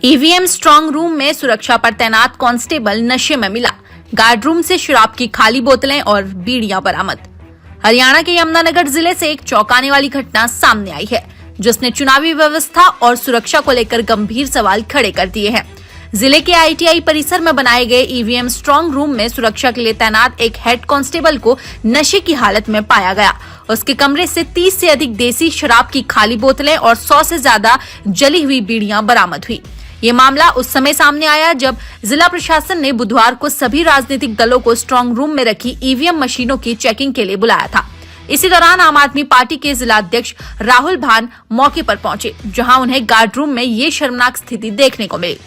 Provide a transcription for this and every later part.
EVM strong room में सुरक्षा पर तैनात कांस्टेबल नशे में मिला। गार्ड रूम से शराब की खाली बोतलें और बीड़ियां बरामद। हरियाणा के यमुनानगर जिले से एक चौंकाने वाली घटना सामने आई है, जिसने चुनावी व्यवस्था और सुरक्षा को लेकर गंभीर सवाल खड़े कर दिए हैं। जिले के आईटीआई परिसर में बनाए गए ईवीएम स्ट्रांग रूम में सुरक्षा के लिए तैनात एक हेड कांस्टेबल को नशे की हालत में पाया गया। उसके कमरे से 30 से अधिक देसी शराब की खाली बोतलें और 100 से ज्यादा जली हुई बीड़ियां बरामद हुई। ये मामला उस समय सामने आया जब जिला प्रशासन ने बुधवार को सभी राजनीतिक दलों को स्ट्रांग रूम में रखी ईवीएम मशीनों की चेकिंग के लिए बुलाया था। इसी दौरान आम आदमी पार्टी के जिला अध्यक्ष राहुल भान मौके पर पहुंचे, जहां उन्हें गार्ड रूम में ये शर्मनाक स्थिति देखने को मिली।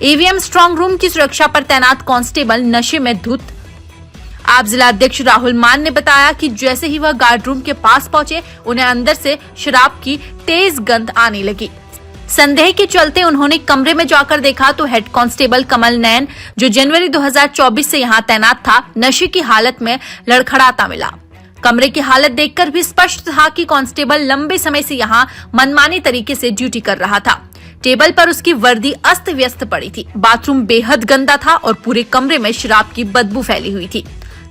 ईवीएम स्ट्रांग रूम की सुरक्षा पर तैनात कांस्टेबल नशे में धुत। आप जिला अध्यक्ष राहुल मान ने बताया कि जैसे ही वह गार्ड रूम के पास पहुंचे, उन्हें अंदर से शराब की तेज गंध आने लगी। संदेह के चलते उन्होंने कमरे में जाकर देखा तो हेड कांस्टेबल कमल नैन, जो जनवरी 2024 से यहां तैनात था, नशे की हालत में लड़खड़ाता मिला। कमरे की हालत देखकर भी स्पष्ट था कि कांस्टेबल लंबे समय से यहां मनमानी तरीके से ड्यूटी कर रहा था। टेबल पर उसकी वर्दी अस्त व्यस्त पड़ी थी। बाथरूम बेहद गंदा था और पूरे कमरे में शराब की बदबू फैली हुई थी।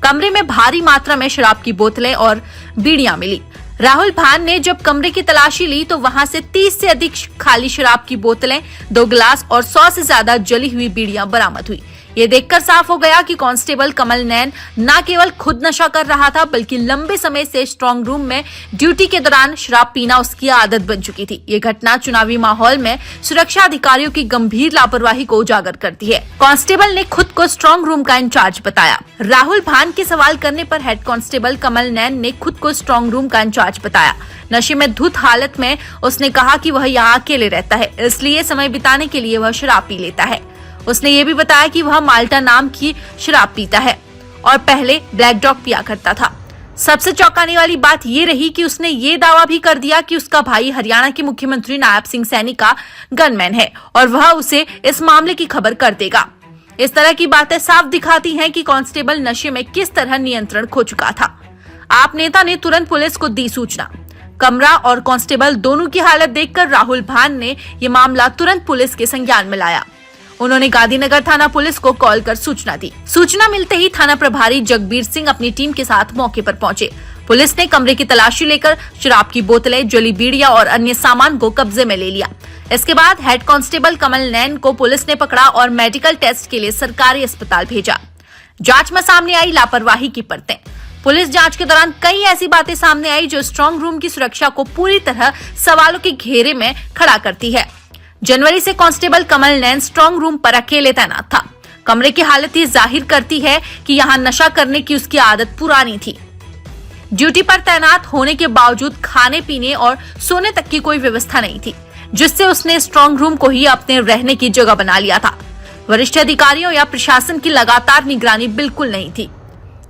कमरे में भारी मात्रा में शराब की बोतलें और बीड़ियां मिली। राहुल भान ने जब कमरे की तलाशी ली तो वहां से 30 से अधिक खाली शराब की बोतलें, 2 गिलास और 100 से ज्यादा जली हुई बीड़ियां बरामद हुई। ये देखकर साफ हो गया कि कांस्टेबल कमल नैन न केवल खुद नशा कर रहा था, बल्कि लंबे समय से स्ट्रांग रूम में ड्यूटी के दौरान शराब पीना उसकी आदत बन चुकी थी। ये घटना चुनावी माहौल में सुरक्षा अधिकारियों की गंभीर लापरवाही को उजागर करती है। कांस्टेबल ने खुद को स्ट्रांग रूम का इंचार्ज बताया। राहुल भान के सवाल करने पर हेड कांस्टेबल कमल नैन ने खुद को स्ट्रांग रूम का इंचार्ज बताया। नशे में धुत हालत में उसने कहा कि वह यहाँ अकेले रहता है, इसलिए समय बिताने के लिए वह शराब पी लेता है। उसने ये भी बताया कि वह माल्टा नाम की शराब पीता है और पहले ब्लैक डॉग पिया करता था। सबसे चौंकाने वाली बात ये रही कि उसने ये दावा भी कर दिया कि उसका भाई हरियाणा के मुख्यमंत्री नायब सिंह सैनी का गनमैन है और वह उसे इस मामले की खबर कर देगा। इस तरह की बातें साफ दिखाती हैं कि कांस्टेबल नशे में किस तरह नियंत्रण खो चुका था। आप नेता ने तुरंत पुलिस को दी सूचना। कमरा और कांस्टेबल दोनों की हालत देखकर राहुल भान ने ये मामला तुरंत पुलिस के संज्ञान में लाया। उन्होंने गांधीनगर थाना पुलिस को कॉल कर सूचना दी। सूचना मिलते ही थाना प्रभारी जगबीर सिंह अपनी टीम के साथ मौके पर पहुंचे। पुलिस ने कमरे की तलाशी लेकर शराब की बोतलें, जली बीड़ियां और अन्य सामान को कब्जे में ले लिया। इसके बाद हेड कांस्टेबल कमल नैन को पुलिस ने पकड़ा और मेडिकल टेस्ट के लिए सरकारी अस्पताल भेजा। जांच में सामने आई लापरवाही की परतें। पुलिस जांच के दौरान कई ऐसी बातें सामने आई जो स्ट्रांग रूम की सुरक्षा को पूरी तरह सवालों के घेरे में खड़ा करती है। जनवरी से कांस्टेबल कमल नैन स्ट्रांग रूम पर अकेले तैनात था। कमरे की हालत ये जाहिर करती है कि यहाँ नशा करने की उसकी आदत पुरानी थी। ड्यूटी पर तैनात होने के बावजूद खाने पीने और सोने तक की कोई व्यवस्था नहीं थी, जिससे उसने स्ट्रांग रूम को ही अपने रहने की जगह बना लिया था। वरिष्ठ अधिकारियों या प्रशासन की लगातार निगरानी बिल्कुल नहीं थी।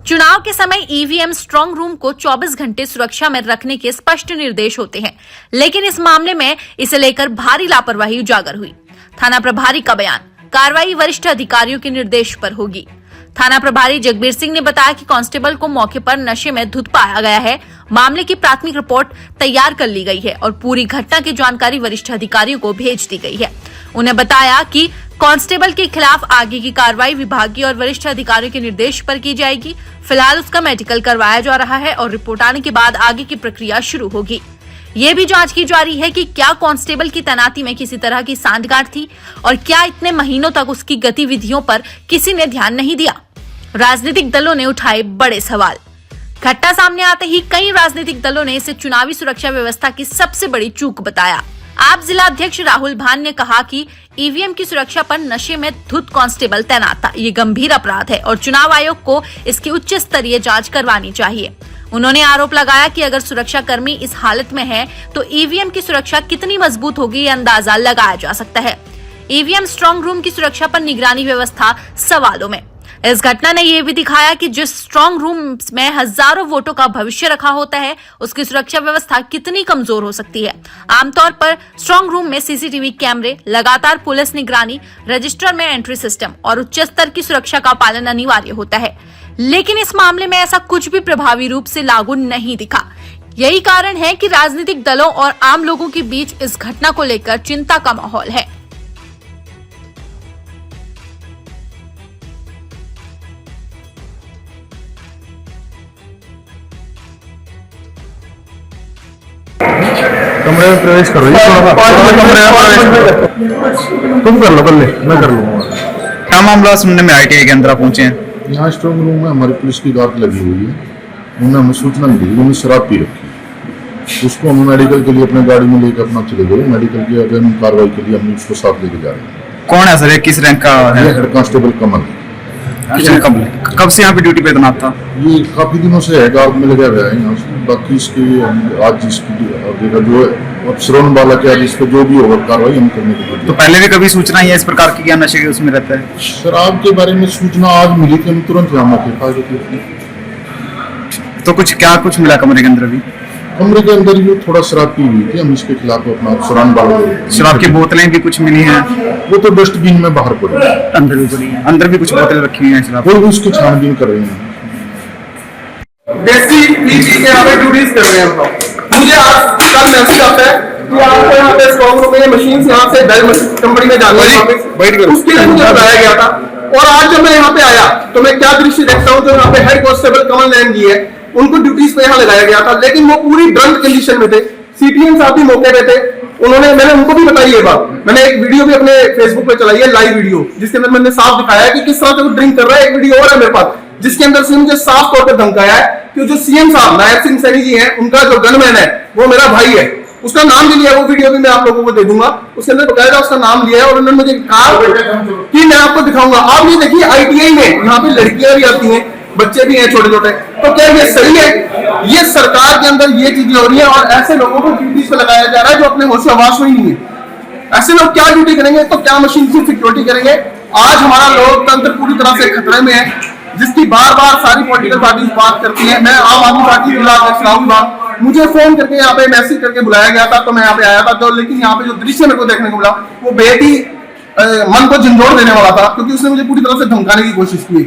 चुनाव के समय ईवीएम स्ट्रांग रूम को 24 घंटे सुरक्षा में रखने के स्पष्ट निर्देश होते हैं, लेकिन इस मामले में इसे लेकर भारी लापरवाही उजागर हुई। थाना प्रभारी का बयान, कार्रवाई वरिष्ठ अधिकारियों के निर्देश पर होगी। थाना प्रभारी जगबीर सिंह ने बताया कि कांस्टेबल को मौके पर नशे में धुत पाया गया है। मामले की प्राथमिक रिपोर्ट तैयार कर ली गई है और पूरी घटना की जानकारी वरिष्ठ अधिकारियों को भेज दी गई है। उन्हें बताया कि कांस्टेबल के खिलाफ आगे की कार्रवाई विभागीय और वरिष्ठ अधिकारियों के निर्देश पर की जाएगी। फिलहाल उसका मेडिकल करवाया जा रहा है और रिपोर्ट आने के बाद आगे की प्रक्रिया शुरू होगी। ये भी जांच की जा रही है कि क्या कांस्टेबल की तैनाती में किसी तरह की सांठगांठ थी और क्या इतने महीनों तक उसकी गतिविधियों पर किसी ने ध्यान नहीं दिया। राजनीतिक दलों ने उठाए बड़े सवाल। घटना सामने आते ही कई राजनीतिक दलों ने इसे चुनावी सुरक्षा व्यवस्था की सबसे बड़ी चूक बताया। आप जिला अध्यक्ष राहुल भान ने कहा कि ईवीएम की सुरक्षा पर नशे में धुत कांस्टेबल तैनात था। ये गंभीर अपराध है और चुनाव आयोग को इसकी उच्च स्तरीय जांच करवानी चाहिए। उन्होंने आरोप लगाया कि अगर सुरक्षा कर्मी इस हालत में है तो ईवीएम की सुरक्षा कितनी मजबूत होगी, ये अंदाजा लगाया जा सकता है। ईवीएम स्ट्रांग रूम की सुरक्षा पर निगरानी व्यवस्था सवालों में। इस घटना ने यह भी दिखाया कि जिस स्ट्रांग रूम में हजारों वोटों का भविष्य रखा होता है, उसकी सुरक्षा व्यवस्था कितनी कमजोर हो सकती है। आमतौर पर स्ट्रांग रूम में सीसीटीवी कैमरे, लगातार पुलिस निगरानी, रजिस्टर में एंट्री सिस्टम और उच्च स्तर की सुरक्षा का पालन अनिवार्य होता है, लेकिन इस मामले में ऐसा कुछ भी प्रभावी रूप से लागू नहीं दिखा। यही कारण है कि राजनीतिक दलों और आम लोगों के बीच इस घटना को लेकर चिंता का माहौल है। में प्रवेश करो, तुम कर लो, कर ले, मैं कर लूंगा। क्या मामला सुनने में आईटीआई के अंदर आप पहुंचे हैं? यहाँ स्ट्रांग रूम में हमारी पुलिस की गार्ड लगी हुई है। उन्होंने हमें सूचना मिली, उन्होंने शराब पी रखी। उसको हम मेडिकल के लिए अपने गाड़ी में लेकर अपना चले गए। मेडिकल की अगर कार्रवाई के लिए हम उसको साथ लेके जा रहे हैं। कौन है सर, ये किस रैंक का है? ये हेड कांस्टेबल कमल है। कब से यहाँ पे ड्यूटी पे तैनात था? ये काफी दिनों से है, गार्ड में लगा हुआ है यहाँ से। बाकी इसकी आज इसकी आगे का जो है अफसरों वाला के आज इस पर जो भी होगा कार्रवाई हम करने के लिए। तो पहले भी कभी सूचना है इस प्रकार की, क्या नशे के उसमें रहता है? शराब के बारे में सूचना आज मिली थी, हम तुरंत यहाँ मौके पर आ गए थे। तो कुछ मिला कमरे के अंदर भी? कमरे के अंदर भी थोड़ा शराब पी हुई थी। हम इसके खिलाफ अपना अफसरान वाला शराब की बोतलें भी कुछ मिली हैं? वो तो डस्टबिन में बाहर पड़ी है। अंदर भी पड़ी है, अंदर भी कुछ बोतलें रखी हुई हैं शराब। वो भी उसकी छानबीन कर रहे हैं। देसी पीजी के यहाँ पे ड्यूटीज कर रहे हैं हम लोग। मुझे आज कल मैसेज आता है कि आपको यहाँ पे स्ट्रॉन्ग रूम में मशीन यहाँ से बेल कंपनी में जाना है, उसके लिए मुझे बताया गया था। और आज जब मैं यहाँ पे आया तो मैं क्या दृश्य देखता हूँ, जो यहाँ पे हेड कांस्टेबल कमल नैन जी है, उनको ड्यूटीज पे यहाँ लगाया गया था, लेकिन वो पूरी ड्रंक कंडीशन में थे। सीटीएम साहब भी मौके पे थे। मैंने उनको भी बताई ये बात। मैंने एक वीडियो भी अपने फेसबुक पे चलाई है, लाइव वीडियो, जिसके अंदर मैंने साफ दिखाया है कि किस तरह से वो ड्रिंक कर रहा है। एक वीडियो और है मेरे पास, जिसके अंदर से मुझे साफ तौर पर धमकाया है कि जो सीएम साहब नायब सिंह सैनी जी हैं, उनका जो गनमैन है वो मेरा भाई है। उसका नाम भी लिया, वो वीडियो भी मैं आप लोगों को दे दूंगा। उसके अंदर बकायदा उसका नाम लिया है और उन्होंने मुझे कहा कि मैं आपको दिखाऊंगा। आप ये देखिए, आईटीआई में यहाँ पे लड़कियां भी आती हैं, बच्चे भी हैं छोटे छोटे। तो क्या ये सही है? ये सरकार के अंदर ये चीजें हो रही है और ऐसे लोगों को ड्यूटी पे लगाया जा रहा है जो अपने होश आवाज में ही नहीं है। ऐसे लोग क्या ड्यूटी करेंगे, तो क्या मशीन की सिक्योरिटी करेंगे? आज हमारा लोकतंत्र पूरी तरह से खतरे में है, जिसकी बार बार सारी पॉलिटिकल पार्टी बात करती है। मैं आम आदमी पार्टी जिला अध्यक्ष राहुल, मुझे फोन करके यहाँ पे मैसेज करके बुलाया गया था, तो मैं यहाँ पे आया था। तो लेकिन यहाँ पे जो दृश्य मेरे को देखने को मिला वो बेहद ही मन को झंझोड़ देने वाला था, क्योंकि उसने मुझे पूरी तरह से धमकाने की कोशिश की।